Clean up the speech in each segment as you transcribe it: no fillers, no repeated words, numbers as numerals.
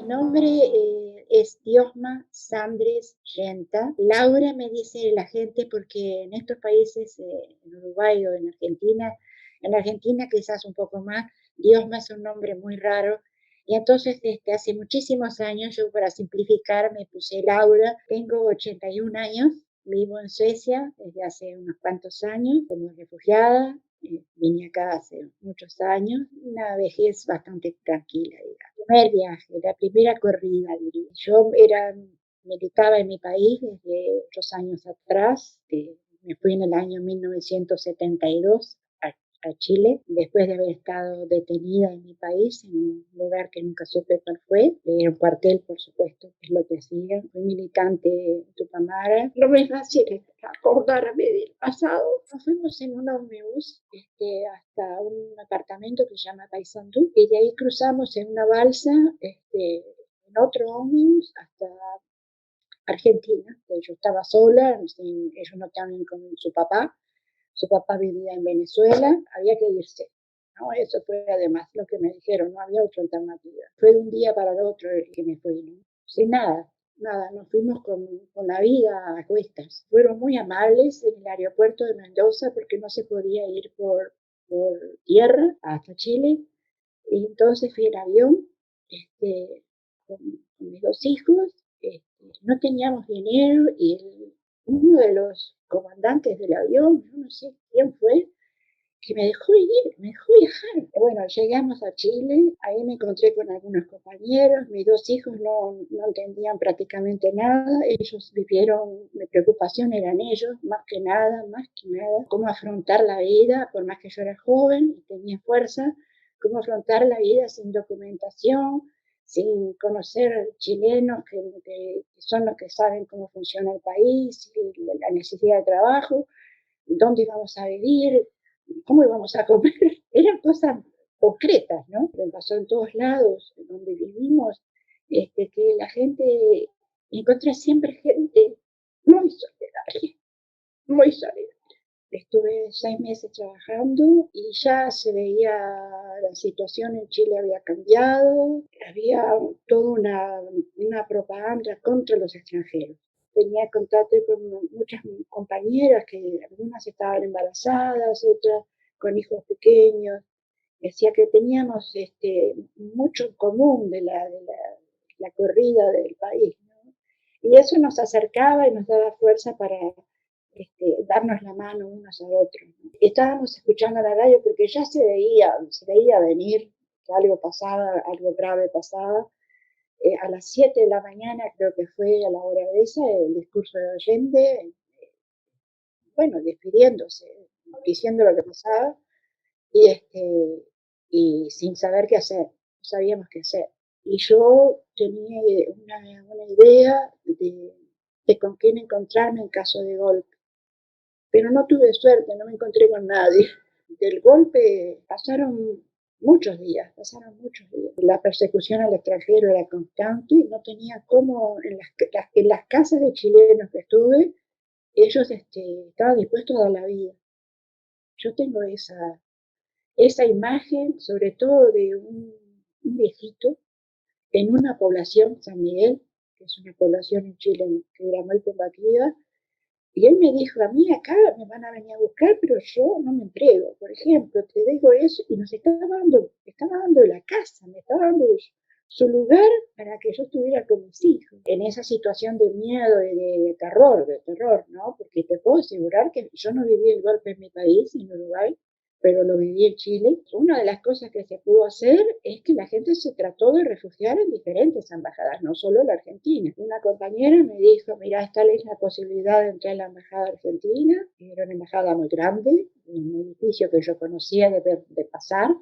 nombre es Diosma Sandres Yenta. Laura me dice la gente porque en estos países, en Uruguay o en Argentina quizás un poco más, Diosma es un nombre muy raro. Y entonces, hace muchísimos años, yo para simplificar me puse Laura. Tengo 81 años, vivo en Suecia desde hace unos cuantos años como refugiada. Vine acá hace muchos años, una vejez bastante tranquila, digamos. Primer viaje, la primera corrida, diría. Militaba en mi país desde otros años atrás. Me fui en el año 1972 a Chile, después de haber estado detenida en mi país, en un lugar que nunca supe cuál fue, un cuartel, por supuesto, que es lo que hacía. Fui militante en Tupamara. No me es fácil acordarme del pasado. Nos fuimos en un ómnibus hasta un apartamento que se llama Paysandú, y de ahí cruzamos en una balsa, en otro ómnibus hasta Argentina. Yo estaba sola, ellos no estaban con su papá vivía en Venezuela, había que irse, ¿no? Eso fue además lo que me dijeron, no había otra alternativa. Fue de un día para el otro el que me fui, ¿no? Sin nada, nos fuimos con la vida a cuestas. Fueron muy amables en el aeropuerto de Mendoza porque no se podía ir por tierra hasta Chile, y entonces fui en avión, con mis dos hijos. No teníamos dinero y uno de los comandantes del avión, yo no sé quién fue, que me dejó ir, me dejó viajar. Bueno, llegamos a Chile, ahí me encontré con algunos compañeros. Mis dos hijos no entendían prácticamente nada, ellos vivieron, mi preocupación eran ellos, más que nada, cómo afrontar la vida, por más que yo era joven y tenía fuerza, cómo afrontar la vida sin documentación, sin conocer chilenos que son los que saben cómo funciona el país, la necesidad de trabajo, dónde íbamos a vivir, cómo íbamos a comer. Eran cosas concretas, ¿no? Me pasó en todos lados donde vivimos, que la gente, encontré siempre gente muy solidaria, muy solidaria. Estuve 6 meses trabajando y ya se veía la situación en Chile había cambiado, había toda una propaganda contra los extranjeros. Tenía contacto con muchas compañeras que algunas estaban embarazadas, otras con hijos pequeños. Decía que teníamos mucho en común de la corrida del país, ¿no? Y eso nos acercaba y nos daba fuerza para darnos la mano unos a otros, ¿no? Estábamos escuchando la radio porque ya se veía venir que algo pasaba, algo grave pasaba. A las 7 de la mañana, creo que fue a la hora esa, el discurso de Allende, bueno, despidiéndose, diciendo lo que pasaba, y, y sin saber qué hacer, no sabíamos qué hacer. Y yo tenía una idea de con quién encontrarme en caso de golpe, pero no tuve suerte, no me encontré con nadie. Del golpe pasaron muchos días. La persecución al extranjero era constante, no tenía cómo, en las casas de chilenos que estuve, ellos estaban dispuestos a dar la vida. Yo tengo esa imagen, sobre todo de un viejito en una población, San Miguel, que es una población en Chile que era muy combativa, y él me dijo, a mí acá me van a venir a buscar, pero yo no me entrego. Por ejemplo, te digo eso y nos estaba dando la casa, me estaba dando su lugar para que yo estuviera con mis hijos. En esa situación de miedo y de terror, ¿no? Porque te puedo asegurar que yo no viví el golpe en mi país, en Uruguay, pero lo viví en Chile. Una de las cosas que se pudo hacer es que la gente se trató de refugiar en diferentes embajadas, no solo la Argentina. Una compañera me dijo, mira, esta es la posibilidad de entrar a la embajada argentina. Era una embajada muy grande, un edificio que yo conocía de pasar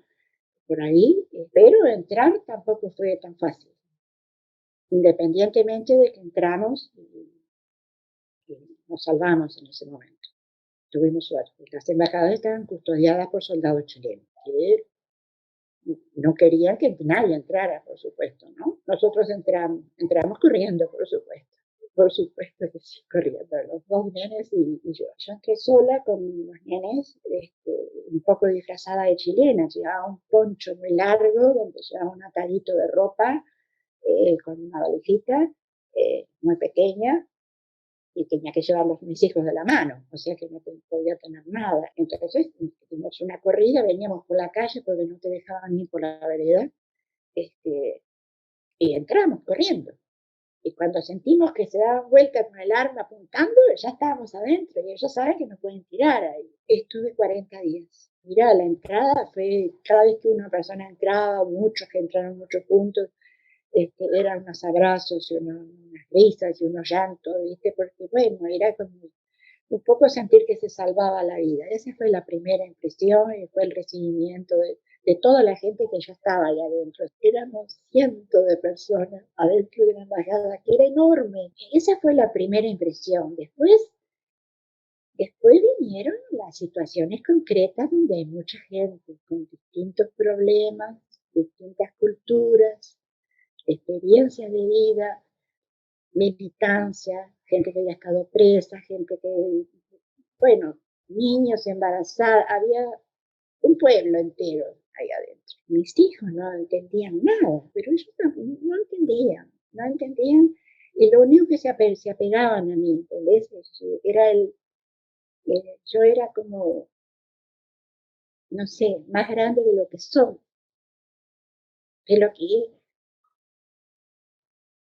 por ahí, pero entrar tampoco fue tan fácil, independientemente de que entramos y nos salvamos en ese momento. Tuvimos suerte. Las embajadas estaban custodiadas por soldados chilenos, que no querían que nadie entrara, por supuesto, ¿no? Nosotros entramos corriendo, por supuesto que sí, corriendo, los dos nenes y yo. Yo entré sola con los nenes, un poco disfrazada de chilena, llevaba un poncho muy largo, donde llevaba un atadito de ropa, con una valijita muy pequeña, y tenía que llevar a mis hijos de la mano, o sea que no podía tener nada. Entonces hicimos una corrida, veníamos por la calle porque no te dejaban ir por la vereda, y entramos corriendo. Y cuando sentimos que se daban vuelta con el arma apuntando, ya estábamos adentro y ellos saben que no pueden tirar ahí. Estuve 40 días. Mira, la entrada fue, cada vez que una persona entraba, muchos que entraron muchos puntos, eran unos abrazos y unas risas y unos llantos, ¿viste? Porque bueno, era como un poco sentir que se salvaba la vida. Esa fue la primera impresión y fue el recibimiento de toda la gente que ya estaba ahí adentro. Éramos cientos de personas adentro de la embajada, que era enorme. Esa fue la primera impresión. Después vinieron las situaciones concretas donde hay mucha gente con distintos problemas, distintas culturas, experiencias de vida, militancia, gente que había estado presa, gente que, bueno, niños embarazadas, había un pueblo entero ahí adentro. Mis hijos no entendían nada, pero ellos no entendían, no entendían, y lo único que se apegaban a mí, ¿entendés? Era yo era como, no sé, más grande de lo que soy, de lo que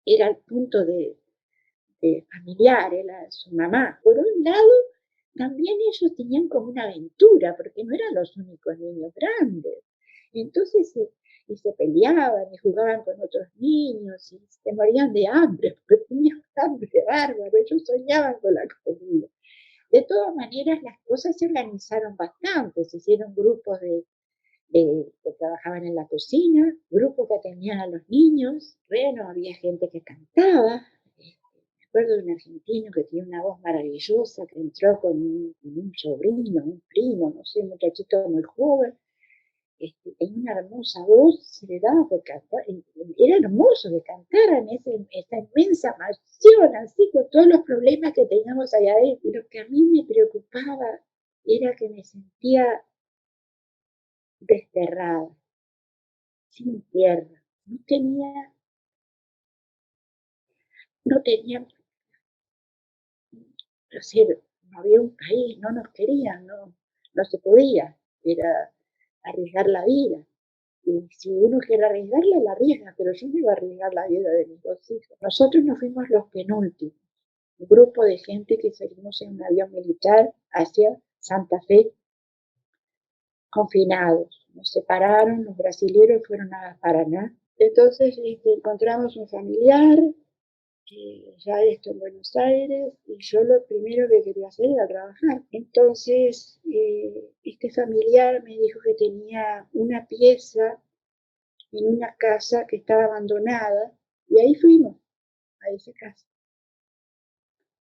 era el punto de familiar, era su mamá. Por un lado, también ellos tenían como una aventura, porque no eran los únicos niños grandes. Entonces, y se peleaban y jugaban con otros niños y se morían de hambre, porque tenían hambre bárbaro, ellos soñaban con la comida. De todas maneras, las cosas se organizaron bastante, se hicieron grupos que trabajaban en la cocina, grupos que atendían a los niños, bueno, había gente que cantaba. Me acuerdo de un argentino que tiene una voz maravillosa, que entró con un sobrino, un primo, no sé, un muchachito muy joven, tenía una hermosa voz, se le daba por cantar, era hermoso que cantaran esa inmensa mansión, así con todos los problemas que teníamos allá adentro. Lo que a mí me preocupaba era que me sentía desterrada, sin tierra, no tenía, es decir, no había un país, no nos querían, no se podía, era arriesgar la vida. Y si uno quiere arriesgarla, la arriesga, pero yo no iba a arriesgar la vida de mis dos hijos. Nosotros nos fuimos los penúltimos, un grupo de gente que salimos en un avión militar hacia Santa Fe, confinados. Nos separaron, los brasileños fueron a Paraná. Entonces encontramos un familiar, ya esto en Buenos Aires, y yo lo primero que quería hacer era trabajar. Entonces, este familiar me dijo que tenía una pieza en una casa que estaba abandonada, y ahí fuimos, a esa casa,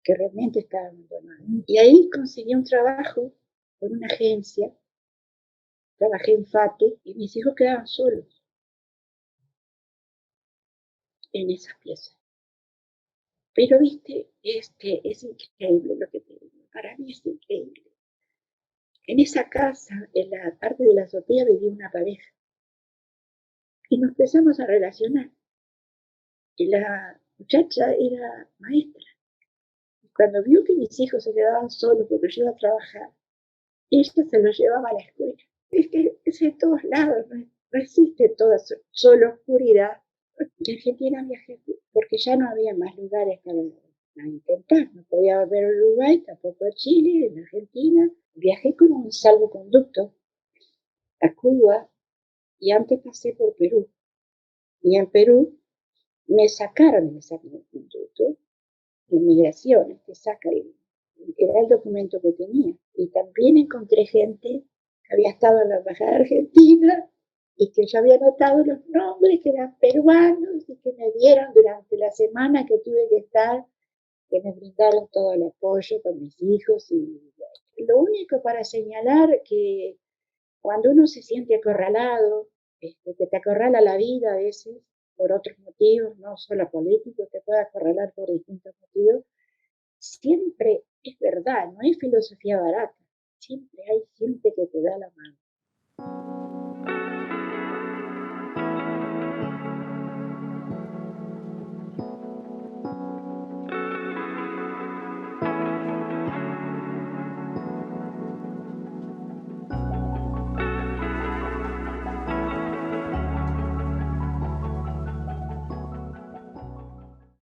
que realmente estaba abandonada. Y ahí conseguí un trabajo con una agencia, trabajé en FATE, y mis hijos quedaban solos en esa pieza. Pero, viste, es increíble lo que te digo, para mí es increíble. En esa casa, en la parte de la azotea, vivía una pareja y nos empezamos a relacionar. Y la muchacha era maestra. Y cuando vio que mis hijos se quedaban solos porque yo iba a trabajar, ella se los llevaba a la escuela. Es que es en todos lados, no existe toda solo oscuridad. En Argentina viajé porque ya no había más lugares para intentar. No podía volver a Uruguay, tampoco a Chile, en Argentina. Viajé con un salvoconducto a Cuba y antes pasé por Perú. Y en Perú me sacaron el salvoconducto de migraciones, te saca era el documento que tenía. Y también encontré gente que había estado en la embajada argentina y que yo había notado los nombres, que eran peruanos y que me dieron durante la semana que tuve que estar, que me brindaron todo el apoyo con mis hijos. Y lo único para señalar que cuando uno se siente acorralado, que te acorrala la vida a veces por otros motivos, no solo políticos, te puede acorralar por distintos motivos, siempre es verdad, no hay filosofía barata, siempre hay gente que te da la mano.